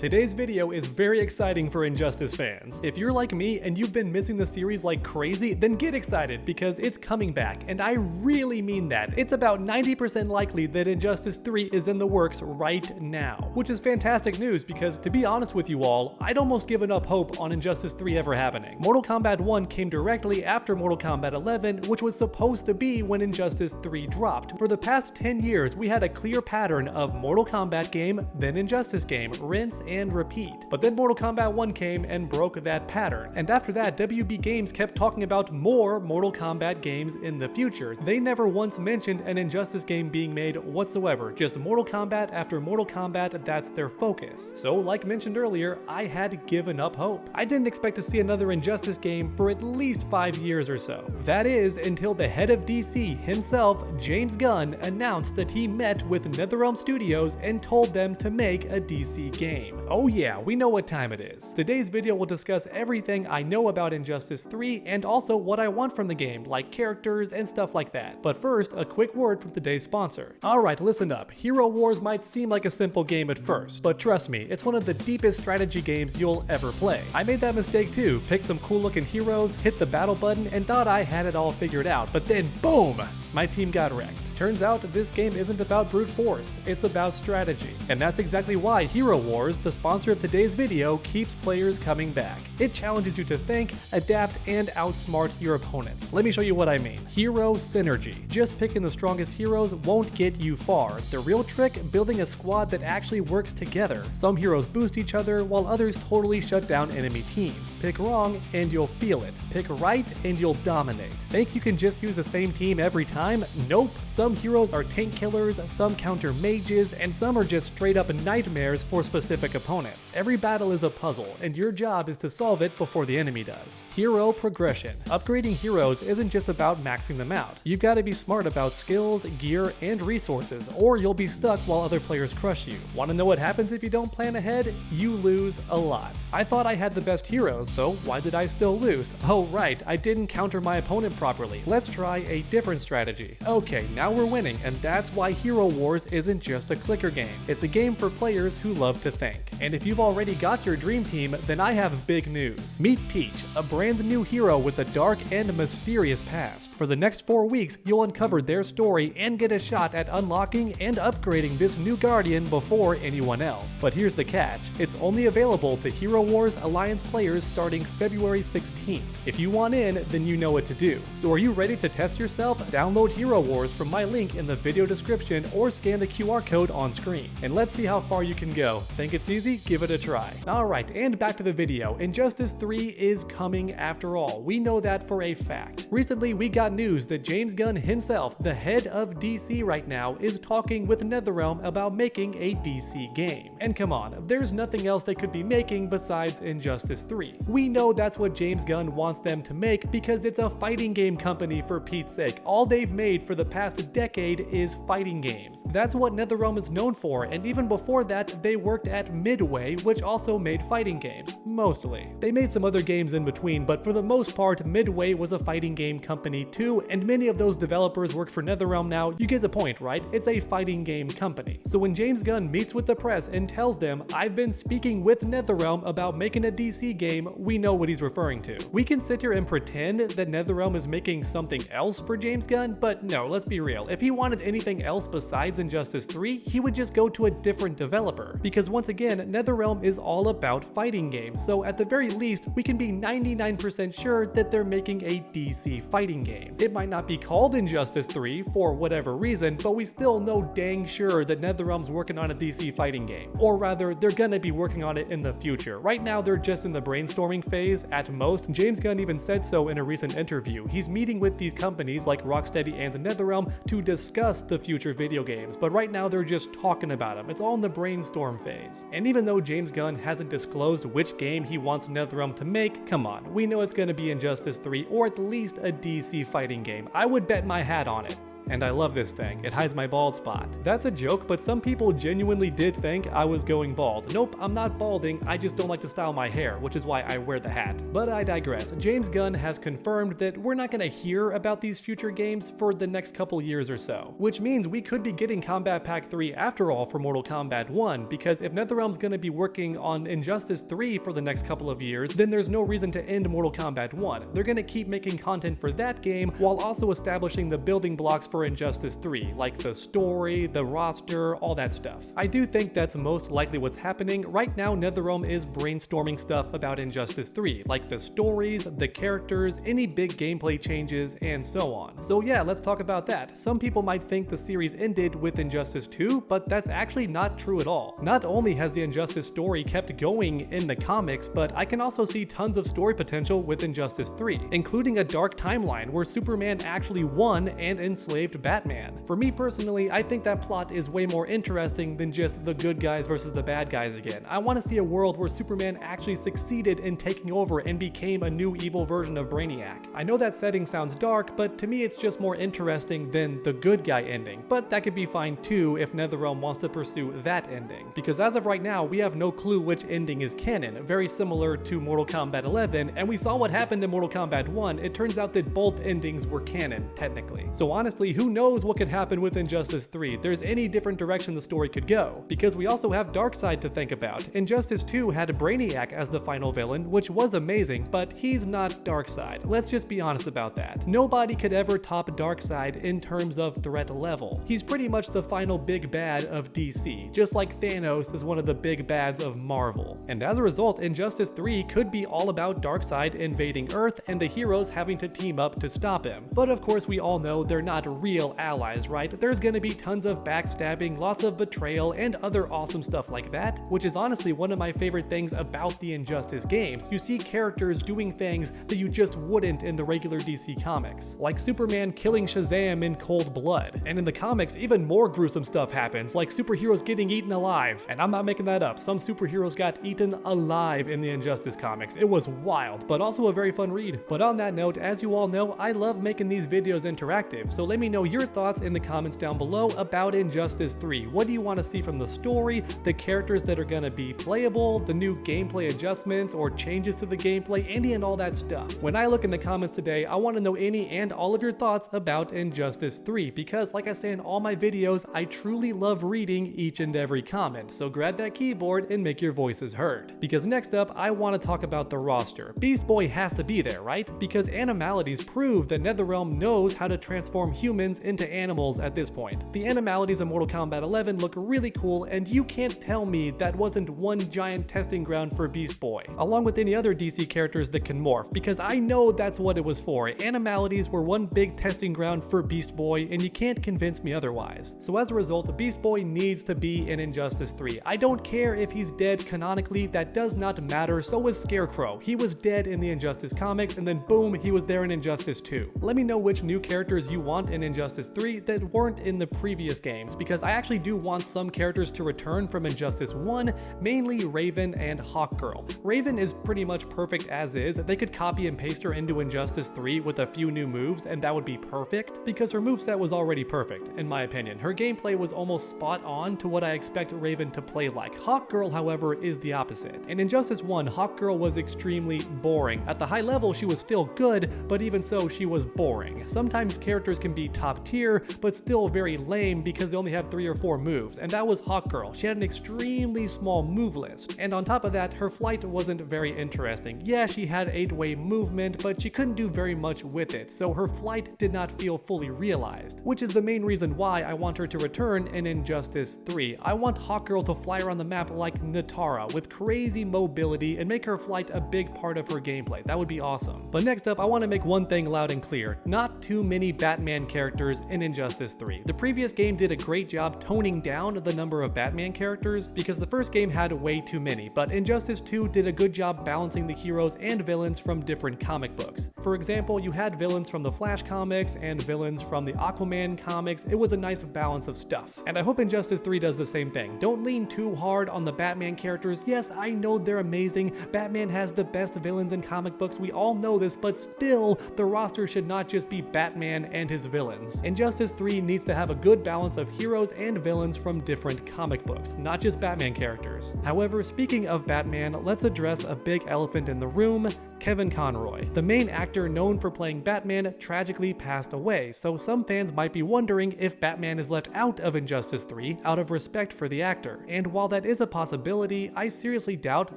Today's video is very exciting for Injustice fans. If you're like me and you've been missing the series like crazy, then get excited because it's coming back, and I really mean that. It's about 90% likely that Injustice 3 is in the works right now, which is fantastic news because, to be honest with you all, I'd almost given up hope on Injustice 3 ever happening. Mortal Kombat 1 came directly after Mortal Kombat 11, which was supposed to be when Injustice 3 dropped. For the past 10 years, we had a clear pattern of Mortal Kombat game, then Injustice game, rinse and repeat. But then Mortal Kombat 1 came and broke that pattern. And after that, WB Games kept talking about more Mortal Kombat games in the future. They never once mentioned an Injustice game being made whatsoever. Just Mortal Kombat after Mortal Kombat, that's their focus. So, like mentioned earlier, I had given up hope. I didn't expect to see another Injustice game for at least 5 years or so. That is, until the head of DC himself, James Gunn, announced that he met with NetherRealm Studios and told them to make a DC game. Oh yeah, we know what time it is. Today's video will discuss everything I know about Injustice 3 and also what I want from the game, like characters and stuff like that. But first, a quick word from today's sponsor. Alright, listen up. Hero Wars might seem like a simple game at first, but trust me, it's one of the deepest strategy games you'll ever play. I made that mistake too, picked some cool looking heroes, hit the battle button, and thought I had it all figured out, but then boom! My team got wrecked. Turns out that this game isn't about brute force, it's about strategy. And that's exactly why Hero Wars, the sponsor of today's video, keeps players coming back. It challenges you to think, adapt, and outsmart your opponents. Let me show you what I mean. Hero synergy. Just picking the strongest heroes won't get you far. The real trick, building a squad that actually works together. Some heroes boost each other, while others totally shut down enemy teams. Pick wrong, and you'll feel it. Pick right, and you'll dominate. Think you can just use the same team every time? Nope. Some heroes are tank killers, some counter mages, and some are just straight up nightmares for specific opponents. Every battle is a puzzle, and your job is to solve it before the enemy does. Hero progression. Upgrading heroes isn't just about maxing them out. You've got to be smart about skills, gear, and resources, or you'll be stuck while other players crush you. Want to know what happens if you don't plan ahead? You lose a lot. I thought I had the best heroes, so why did I still lose? Oh right, I didn't counter my opponent properly. Let's try a different strategy. Okay, now we're winning, and that's why Hero Wars isn't just a clicker game. It's a game for players who love to think. And if you've already got your dream team, then I have big news. Meet Peach, a brand new hero with a dark and mysterious past. For the next 4 weeks, you'll uncover their story and get a shot at unlocking and upgrading this new Guardian before anyone else. But here's the catch, it's only available to Hero Wars Alliance players starting February 16th. If you want in, then you know what to do. So are you ready to test yourself? Download Hero Wars from my link in the video description or scan the QR code on screen. And let's see how far you can go. Think it's easy? Give it a try. Alright, and back to the video. Injustice 3 is coming after all. We know that for a fact. Recently, we got news that James Gunn himself, the head of DC right now, is talking with NetherRealm about making a DC game. And come on, there's nothing else they could be making besides Injustice 3. We know that's what James Gunn wants them to make because it's a fighting game company, for Pete's sake. All they've made for the past decade is fighting games. That's what NetherRealm is known for, and even before that, they worked at Midway, which also made fighting games. Mostly. They made some other games in between, but for the most part, Midway was a fighting game company too, and many of those developers work for NetherRealm now. You get the point, right? It's a fighting game company. So when James Gunn meets with the press and tells them, I've been speaking with NetherRealm about making a DC game, we know what he's referring to. We can sit here and pretend that NetherRealm is making something else for James Gunn, but no, let's be real. If he wanted anything else besides Injustice 3, he would just go to a different developer. Because once again, NetherRealm is all about fighting games, so at the very least, we can be 99% sure that they're making a DC fighting game. It might not be called Injustice 3 for whatever reason, but we still know dang sure that NetherRealm's working on a DC fighting game. Or rather, they're gonna be working on it in the future. Right now, they're just in the brainstorming phase at most. James Gunn even said so in a recent interview. He's meeting with these companies like Rocksteady and NetherRealm to discuss the future video games, but right now they're just talking about them. It's all in the brainstorm phase. And even though James Gunn hasn't disclosed which game he wants NetherRealm to make, come on, we know it's gonna be Injustice 3 or at least a DC fighting game. I would bet my hat on it. And I love this thing, it hides my bald spot. That's a joke, but some people genuinely did think I was going bald. Nope, I'm not balding, I just don't like to style my hair, which is why I wear the hat. But I digress. James Gunn has confirmed that we're not gonna hear about these future games for the next couple years or so, which means we could be getting Combat Pack 3 after all for Mortal Kombat 1, because if NetherRealm's gonna be working on Injustice 3 for the next couple of years, then there's no reason to end Mortal Kombat 1. They're gonna keep making content for that game while also establishing the building blocks for Injustice 3, like the story, the roster, all that stuff. I do think that's most likely what's happening. Right now, NetherRealm is brainstorming stuff about Injustice 3, like the stories, the characters, any big gameplay changes, and so on. So yeah, let's talk about that. Some people might think the series ended with Injustice 2, but that's actually not true at all. Not only has the Injustice story kept going in the comics, but I can also see tons of story potential with Injustice 3, including a dark timeline where Superman actually won and enslaved Batman. For me personally, I think that plot is way more interesting than just the good guys versus the bad guys again. I want to see a world where Superman actually succeeded in taking over and became a new evil version of Brainiac. I know that setting sounds dark, but to me it's just more interesting than the good guy ending, but that could be fine too if NetherRealm wants to pursue that ending. Because as of right now, we have no clue which ending is canon, very similar to Mortal Kombat 11, and we saw what happened in Mortal Kombat 1. It turns out that both endings were canon, technically. So honestly, who knows what could happen with Injustice 3? There's any different direction the story could go, because we also have Darkseid to think about. Injustice 2 had Brainiac as the final villain, which was amazing, but he's not Darkseid. Let's just be honest about that. Nobody could ever top Darkseid in terms of threat level. He's pretty much the final big bad of DC, just like Thanos is one of the big bads of Marvel. And as a result, Injustice 3 could be all about Darkseid invading Earth and the heroes having to team up to stop him. But of course we all know they're not real allies, right? There's gonna be tons of backstabbing, lots of betrayal, and other awesome stuff like that, which is honestly one of my favorite things about the Injustice games. You see characters doing things that you just wouldn't in the regular DC comics, like Superman killing Shazam in cold blood. And in the comics, even more gruesome stuff happens, like superheroes getting eaten alive. And I'm not making that up, some superheroes got eaten alive in the Injustice comics. It was wild, but also a very fun read. But on that note, as you all know, I love making these videos interactive, so let me know your thoughts in the comments down below about Injustice 3. What do you want to see from the story, the characters that are gonna be playable, the new gameplay adjustments or changes to the gameplay, any and all that stuff. When I look in the comments today, I want to know any and all of your thoughts about Injustice 3, because like I say in all my videos, I truly love reading each and every comment, so grab that keyboard and make your voices heard. Because next up, I want to talk about the roster. Beast Boy has to be there, right? Because Animalities prove that NetherRealm knows how to transform humans into animals at this point. The Animalities in Mortal Kombat 11 look really cool, and you can't tell me that wasn't one giant testing ground for Beast Boy, along with any other DC characters that can morph, because I know that's what it was for. Animalities were one big testing ground for Beast Boy, and you can't convince me otherwise. So as a result, Beast Boy needs to be in Injustice 3. I don't care if he's dead canonically, that does not matter. So was Scarecrow. He was dead in the Injustice comics, and then boom, he was there in Injustice 2. Let me know which new characters you want in Injustice 3 that weren't in the previous games, because I actually do want some characters to return from Injustice 1, mainly Raven and Hawkgirl. Raven is pretty much perfect as is. They could copy and paste her into Injustice 3 with a few new moves, and that would be perfect, because her moveset was already perfect, in my opinion. Her gameplay was almost spot on to what I expect Raven to play like. Hawkgirl, however, is the opposite. In Injustice 1, Hawkgirl was extremely boring. At the high level, she was still good, but even so, she was boring. Sometimes characters can be top tier, but still very lame because they only have 3 or 4 moves, and that was Hawkgirl. She had an extremely small move list, and on top of that, her flight wasn't very interesting. Yeah, she had 8-way movement, but she couldn't do very much with it, so her flight did not feel fully realized, which is the main reason why I want her to return in Injustice 3. I want Hawkgirl to fly around the map like Natara, with crazy mobility, and make her flight a big part of her gameplay. That would be awesome. But next up, I want to make one thing loud and clear. Not too many Batman characters in Injustice 3. The previous game did a great job toning down the number of Batman characters, because the first game had way too many, but Injustice 2 did a good job balancing the heroes and villains from different comic books. For example, you had villains from the Flash comics and villains from the Aquaman comics. It was a nice balance of stuff, and I hope Injustice 3 does the same thing. Don't lean too hard on the Batman characters. Yes, I know they're amazing. Batman has the best villains in comic books. We all know this, but still, the roster should not just be Batman and his villains. villains. Injustice 3 needs to have a good balance of heroes and villains from different comic books, not just Batman characters. However, speaking of Batman, let's address a big elephant in the room: Kevin Conroy. The main actor known for playing Batman tragically passed away, so some fans might be wondering if Batman is left out of Injustice 3 out of respect for the actor. And while that is a possibility, I seriously doubt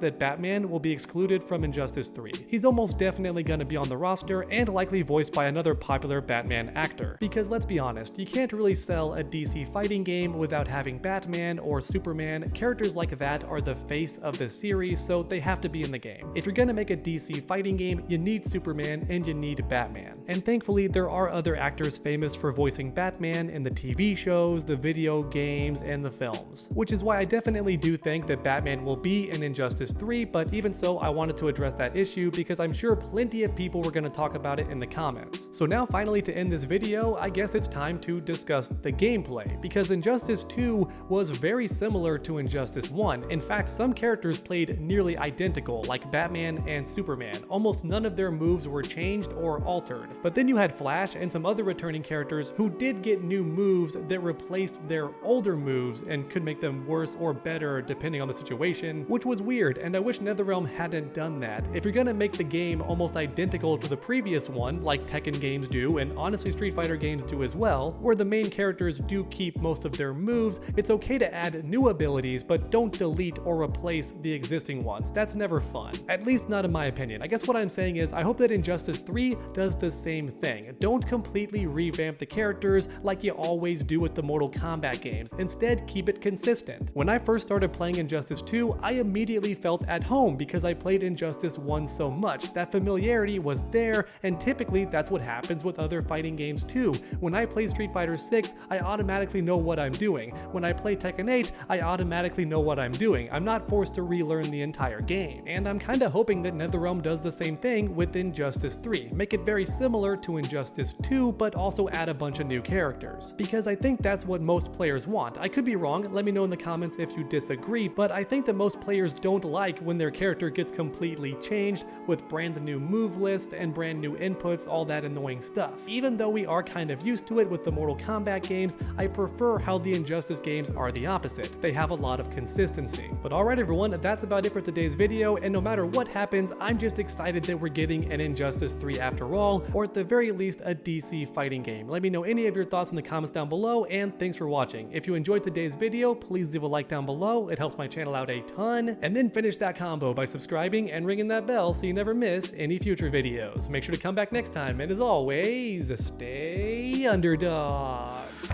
that Batman will be excluded from Injustice 3. He's almost definitely going to be on the roster and likely voiced by another popular Batman actor. Because let's be honest, you can't really sell a DC fighting game without having Batman or Superman. Characters like that are the face of the series, so they have to be in the game. If you're gonna make a DC fighting game, you need Superman and you need Batman. And thankfully, there are other actors famous for voicing Batman in the TV shows, the video games, and the films. Which is why I definitely do think that Batman will be in Injustice 3, but even so, I wanted to address that issue because I'm sure plenty of people were gonna talk about it in the comments. So now finally, to end this video, I guess it's time to discuss the gameplay, because Injustice 2 was very similar to Injustice 1. In fact, some characters played nearly identical, like Batman and Superman. Almost none of their moves were changed or altered. But then you had Flash and some other returning characters who did get new moves that replaced their older moves and could make them worse or better depending on the situation, which was weird, and I wish NetherRealm hadn't done that. If you're gonna make the game almost identical to the previous one, like Tekken games do, and honestly Street Fighter games do as well, where the main characters do keep most of their moves, it's okay to add new abilities, but don't delete or replace the existing ones. That's never fun. At least not in my opinion. I guess what I'm saying is I hope that Injustice 3 does the same thing. Don't completely revamp the characters like you always do with the Mortal Kombat games. Instead, keep it consistent. When I first started playing Injustice 2, I immediately felt at home because I played Injustice 1 so much. That familiarity was there, and typically that's what happens with other fighting games too. When I play Street Fighter 6, I automatically know what I'm doing. When I play Tekken 8, I automatically know what I'm doing. I'm not forced to relearn the entire game. And I'm kinda hoping that NetherRealm does the same thing with Injustice 3. Make it very similar to Injustice 2, but also add a bunch of new characters. Because I think that's what most players want. I could be wrong, let me know in the comments if you disagree, but I think that most players don't like when their character gets completely changed with brand new move list and brand new inputs, all that annoying stuff. Even though we are kind of used to it with the Mortal Kombat games, I prefer how the Injustice games are the opposite. They have a lot of consistency. But alright everyone, that's about it for today's video, and no matter what happens, I'm just excited that we're getting an Injustice 3 after all, or at the very least a DC fighting game. Let me know any of your thoughts in the comments down below, and thanks for watching. If you enjoyed today's video, please leave a like down below, it helps my channel out a ton, and then finish that combo by subscribing and ringing that bell so you never miss any future videos. Make sure to come back next time, and as always, stay underdogs.